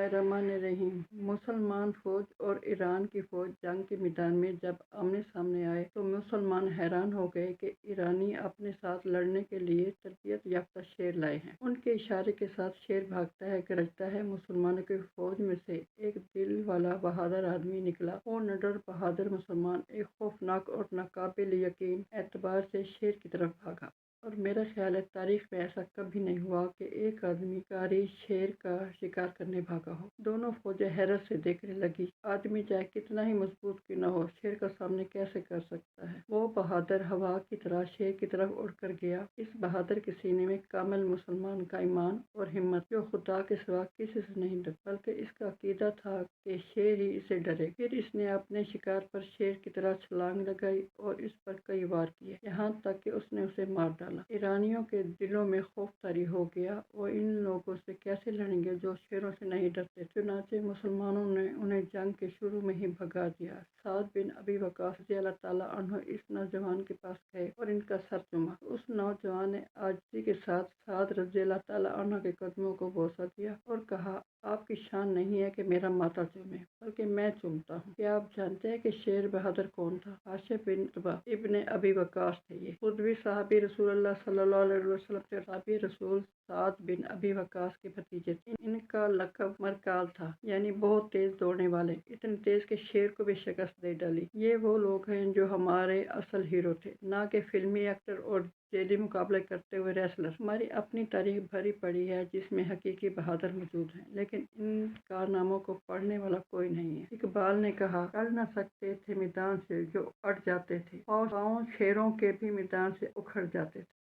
बिस्मिल्लाहिर्रहमानिर्रहीम। मुसलमान फौज और ईरान की फौज जंग के मैदान में जब आमने सामने आए तो मुसलमान हैरान हो गए कि ईरानी अपने साथ लड़ने के लिए तरबियत याफ्ता शेर लाए हैं। उनके इशारे के साथ शेर भागता है, गरजता है। मुसलमानों की फौज में से एक दिल वाला बहादुर आदमी निकला। वो निडर बहादुर मुसलमान एक खौफनाक और नाकाबिल यकीन एतबार से शेर की तरफ भागा। और मेरा ख्याल है तारीख में ऐसा कभी नहीं हुआ कि एक आदमी कारी शेर का शिकार करने भागा हो। दोनों फौजें हैरत से देखने लगी। आदमी चाहे कितना ही मजबूत क्यों न हो, शेर का सामने कैसे कर सकता है। वो बहादुर हवा की तरह शेर की तरफ उड़कर गया। इस बहादुर के सीने में कामिल मुसलमान का ईमान और हिम्मत, जो खुदा के सिवा किसी से नहीं डरता, बल्कि इसका अकीदा था कि शेर ही इसे डरे। फिर इसने अपने शिकार पर शेर की तरह छलांग लगाई और इस पर कई वार किए, यहाँ तक कि उसने उसे मार डाला। ईरानियों के दिलों में खौफ तारी हो गया। वो इन लोगों से कैसे लड़ेंगे जो शेरों से नहीं डरते। चुनांचे मुसलमानों ने उन्हें जंग के शुरू में ही भगा दिया। साद बिन अबी वक्कास रज़ियल्लाहु ताला अन्हु इस नौजवान के पास गए और इनका सर चूमा। उस नौजवान ने आजिज़ी के साथ साद रज़ियल्लाहु ताला अन्हु के कदमों को बोसा दिया और कहा, आपकी शान नहीं है कि मेरा माथा चूमे, बल्कि मैं चूमता हूँ। क्या आप जानते हैं कि शेर बहादुर कौन था? हाशिम बिन उतबा इब्ने अबी वक्कास थे। ये खुद भी सहाबी रसूलुल्लाह सल्लल्लाहु अलैहि वसल्लम से सहाबी रसूल साद बिन अबी वक्कास के भतीजे थे। इनका लक़ब मरकाल था, यानी बहुत तेज दौड़ने वाले। इतने तेज के शेर को भी शिकस्त दे डाली। ये वो लोग हैं जो हमारे असल हीरो थे, ना कि फिल्मी एक्टर और जेली मुकाबले करते हुए रेसलर। हमारी अपनी तारीख भरी पड़ी है जिसमें हकीकी बहादुर मौजूद हैं, लेकिन इन कारनामों को पढ़ने वाला कोई नहीं है। इकबाल ने कहा, चल न सकते थे मैदान से जो अट जाते थे, और पाँव शेरों के भी मैदान से उखड़ जाते थे।